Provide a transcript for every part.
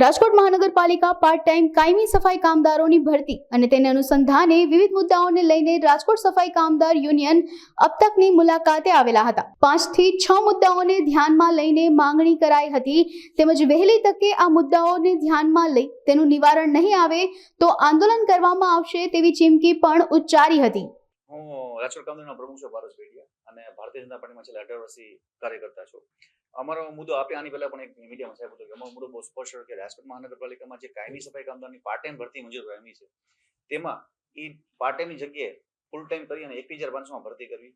રાજકોટ મહાનગરપાલિકા part time કાયમી સફાઈ કામદારોની ભરતી અને તેને અનુસંધાને વિવિધ મુદ્દાઓને લઈને રાજકોટ સફાઈ કામદાર યુનિયન અબતકની મુલાકાતે આવેલા હતા। 5 થી 6 મુદ્દાઓને ધ્યાનમાં લઈને માંગણી કરાઈ હતી તેમજ વહેલી તકે આ મુદ્દાઓને ધ્યાનમાં લઈ તેનું નિવારણ નહીં આવે તો આંદોલન કરવામાં આવશે તેવી ચીમકી પણ ઉચ્ચારી હતી। હું રાજકોટ કામદારના પ્રમુખ છું પારસ વેડિયા અને ભારતીય જનતા પાર્ટીમાં છેલ્લા 18 વર્ષથી કાર્યકર્તા છું। અમારો મુદ્દો આપે આની પહેલા પણ એક મીડિયામાં સાહેબ હતો કે અમારો મુદ્દો બહુ સ્પષ્ટ કે રાજકોટ મહાનગરપાલિકામાં જે કાયમી સફાઈ કામદારની પાર્ટ ટાઈમ ભરતી મંજૂર કરાવી છે તેમાં એ પાર્ટ ટાઈમની જગ્યાએ ફૂલ ટાઈમ કરી અને 21,500માં ભરતી કરવી।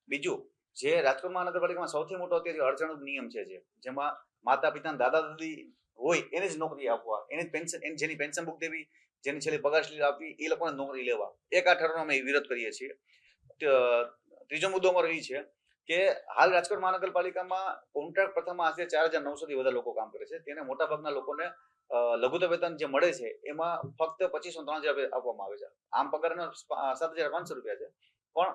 બીજું, જે રાજકોટ મહાનગરપાલિકામાં સૌથી મોટો અત્યારે અડચણરૂપ નિયમ છે જેમાં માતા પિતાના દાદા દાદી હોય એને જ નોકરી આપવા, એને જ પેન્શન, જેની પેન્શન બુક દેવી, જેની છેલ્લી પગાર સ્લીપ આપવી, એ લોકોને નોકરી લેવા, એક આ ઠરાવનો અમે વિરોધ કરીએ છીએ। ત્રીજો મુદ્દો અમારો એ છે કે હાલ રાજકોટ મહાનગરપાલિકામાં કોન્ટ્રાક્ટ પ્રથામાં આશરે 4,900 થી વધારે લોકો કામ કરે છે। તેને મોટાભાગના લોકોને લઘુત્તમ વેતન જે મળે છે એમાં ફક્ત 25,000 આપવામાં આવે છે। આમ પગારનો 7,500 રૂપિયા છે, પણ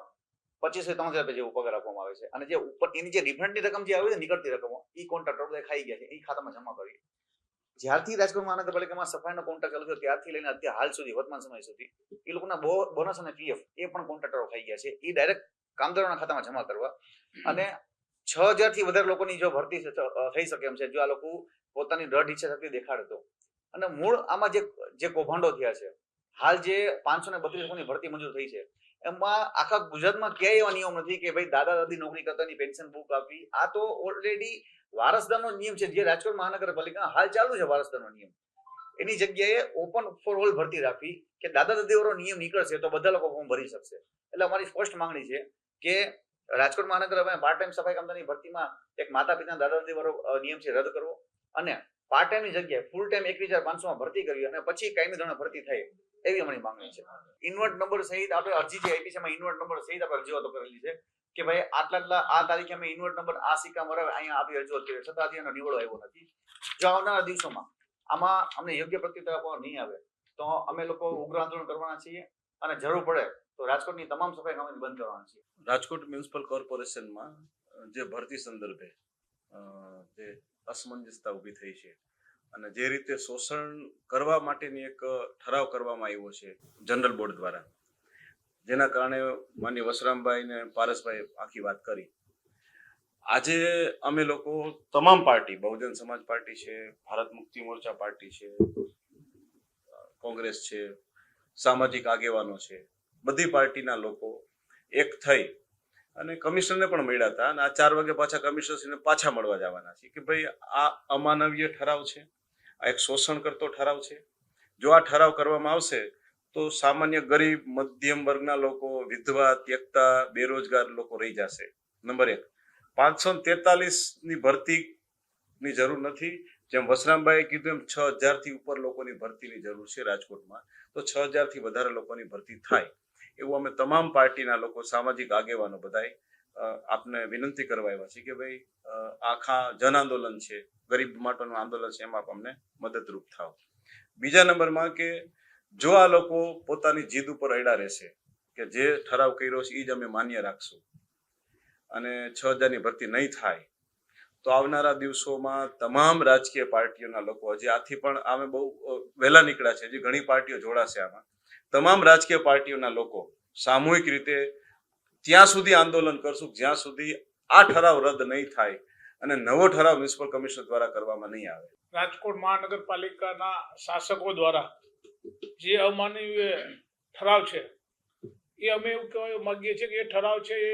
25,000 રૂપિયા જેવો પગાર આપવામાં આવે છે અને જે ઉપર એની જે રિફંડની રકમ જે આવે છે નીકળતી રકમો એ કોન્ટ્રાક્ટર બધા ખાઈ ગયા છે, એ ખાતામાં જમા કરી। જ્યારથી રાજકોટ મહાનગરપાલિકામાં સફાઈનો કોન્ટ્રાક્ટ ચાલુ થયો ત્યારથી લઈને અત્યારે હાલ સુધી વર્તમાન સમય સુધી એ લોકોના બોનસ અને પીએફ એ પણ કોન્ટ્રાક્ટરો ખાઈ ગયા છે, એ ડાયરેક્ટ કામદારોના ખાતામાં જમા કરવા। અને 6,000 થી વધારે લોકોની જો ભરતી થઈ શકે એમ છે જો આ લોકો પોતાની દ્રઢ ઈચ્છા શક્તિ દેખાડે તો। અને મૂળ આમાં જે કૌભાંડો થયા છે, હાલ જે 532 લોકોની ભરતી મંજૂર થઈ છે એમાં આખા ગુજરાતમાં ક્યાંય એવા નિયમ નથી કે ભાઈ દાદા દાદી નોકરી કરતાની પેન્શન બુક આપવી। આ તો ઓલરેડી વારસદારનો નિયમ છે જે રાજકોટ મહાનગરપાલિકા હાલ ચાલુ છે, વારસદારનો નિયમ। એની જગ્યાએ ઓપન ફોર ઓલ ભરતી રાખવી કે દાદા દાદી વાળો નિયમ નીકળશે તો બધા લોકો ફોર્મ ભરી શકશે। એટલે અમારી સ્પષ્ટ માંગણી છે કે રાજકોટ મહાનગરપાલિકા પાર્ટ ટાઈમ સફાઈ કામદારની ભરતીમાં એક માતા પિતાના દાદા દાદી વાળો નિયમ છે રદ કરવો અને પાર્ટ ટાઈમની જગ્યાએ ફૂલ ટાઈમ 21,500માં ભરતી કરવી અને પછી કાયમી ધોરણે ભરતી થાય એવી અમારી માંગણી છે। ઇન્વર્ટ નંબર સહિત આપણે અરજી જે આપી છે એમાં ઇન્વર્ટ નંબર સહિત આપણે રજૂઆતો કરેલી છે કે ભાઈ આટલા આ તારીખે અમે ઇન્વર્ટ નંબર આ સિક્કા મરાવે અહીંયા આપી રજૂઆત કરી, છતાં હજી એનો નિવડો આવ્યો નથી। જો આવનારા દિવસોમાં આમાં અમને યોગ્ય પ્રત્યુત્તર આપવામાં નહીં આવે તો અમે લોકો ઉગ્ર આંદોલન કરવાના છીએ અને જરૂર પડે તો રાજકોટની તમામ સફાઈ કામગીરી બંધ કરવાના છીએ। રાજકોટ મ્યુનિસિપલ કોર્પોરેશનમાં જે ભરતી સંદર્ભે જે અસમંજસતા ઊભી થઈ છે અને જે રીતે શોષણ કરવા માટેની એક ઠરાવ કરવામાં આવ્યો છે જનરલ બોર્ડ દ્વારા, જેના કારણે માનનીય વસરામભાઈ ને પારસભાઈ આખી વાત કરી। આજે અમે લોકો તમામ પાર્ટી, બહુજન સમાજ પાર્ટી છે, ભારત મુક્તિ મોરચા પાર્ટી છે, કોંગ્રેસ છે, સામાજિક આગેવાનો છે, બધી પાર્ટીના લોકો એક થઈ અને કમિશનરને પણ મળ્યા હતા અને આ 4 વાગે પાછા કમિશનરશ્રીને પાછા મળવા જવાના છે કે ભાઈ આ અમાનવીય ઠરાવ છે, આ એક શોષણ કરતો ઠરાવ છે। જો આ ઠરાવ કરવામાં આવશે તો સામાન્ય ગરીબ મધ્યમ વર્ગના લોકો, વિધવા, ત્યક્તા, બેરોજગાર લોકો રહી જશે। નંબર 1, 543ની ભરતીની જરૂર નથી, જેમ વસરામભાઈએ કીધું એમ 6,000 થી ઉપર લોકોની ભરતીની જરૂર છે રાજકોટમાં, તો 6,000 થી વધારે લોકોની ભરતી થાય એવું અમે તમામ પાર્ટીના લોકો, સામાજિક આગેવાનો બધાય આપને વિનંતી કરવા આવ્યા છે કે ભાઈ આખા જન આંદોલન છે, ગરીબ માટેનું આંદોલન છે, એમાં અમને મદદરૂપ થાવ। બીજા નંબરમાં કે જો આ લોકો પોતાની જીદ ઉપર અડા રહેશે કે જે ઠરાવ કર્યો છે એ જ અમે માન્ય રાખશું અને 6,000ની ભરતી નહીં થાય તો આવનારા દિવસોમાં તમામ રાજકીય પાર્ટીઓના લોકો, હજી આથી પણ અમે બહુ વહેલા નીકળ્યા છે, હજી ઘણી પાર્ટીઓ જોડાશે આમાં, તમામ રાજકીય પાર્ટીઓના લોકો સામૂહિક રીતે ત્યાં સુધી આંદોલન કરશું જ્યાં સુધી આ ઠરાવ રદ નહીં થાય અને નવો ઠરાવ મ્યુનિસિપલ કમિશનર દ્વારા કરવામાં નહીં આવે। રાજકોટ મહાનગરપાલિકાના શાસકો દ્વારા જે અમાનવીય ઠરાવ છે એ અમે એવું કહેવા માંગીએ છીએ કે એ ઠરાવ છે એ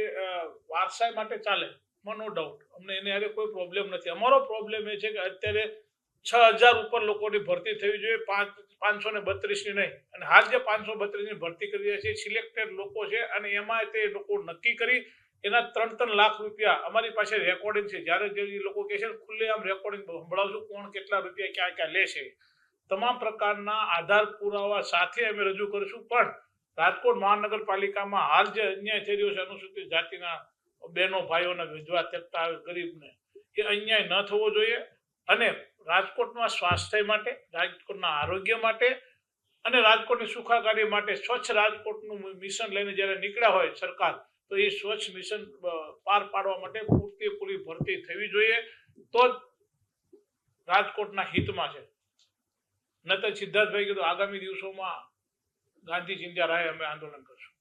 વારસાઈ માટે ચાલે, નો ડાઉટ, અમને એને હારે કોઈ પ્રોબ્લેમ નથી। અમારો પ્રોબ્લેમ એ છે કે અત્યારે 6,000 ઉપર લોકોની ભરતી થવી જોઈએ, 532ની નહીં, અને હાલ જે 532ની ભરતી કરી રહ્યા છે સિલેક્ટેડ લોકો છે અને એમાં તે લોકો નક્કી કરી એના 3-3 લાખ રૂપિયા અમારી પાસે રેકોર્ડિંગ છે। જ્યારે જે લોકો કહે છે ખુલ્લેઆમ રેકોર્ડિંગ સંભળાવશું કોણ કેટલા રૂપિયા ક્યાં ક્યાં લે છે, તમામ પ્રકારના આધાર પુરાવા સાથે અમે રજૂ કરીશું। પણ રાજકોટ મહાનગરપાલિકામાં હાલ જે અન્યાય થઈ રહ્યો છે અનુસૂચિત જાતિના બહેનો ભાઈઓના, વિધવા, ત્યક્તા, ગરીબને, એ અન્યાય ન થવો જોઈએ અને રાજકોટમાં સ્વાસ્થ્ય માટે, રાજકોટના આરોગ્ય માટે અને રાજકોટની સુખાકારી માટે સ્વચ્છ રાજકોટનું મિશન લઈને જ્યારે નીકળ્યા હોય સરકાર, તો એ સ્વચ્છ મિશન પાર પાડવા માટે પૂરી ભરતી થવી જોઈએ, તો જ રાજકોટના હિતમાં છે। નતર સિદ્ધાર્થભાઈ કીધું આગામી દિવસોમાં ગાંધી ચિંધ્યા રાહે અમે આંદોલન કરશું.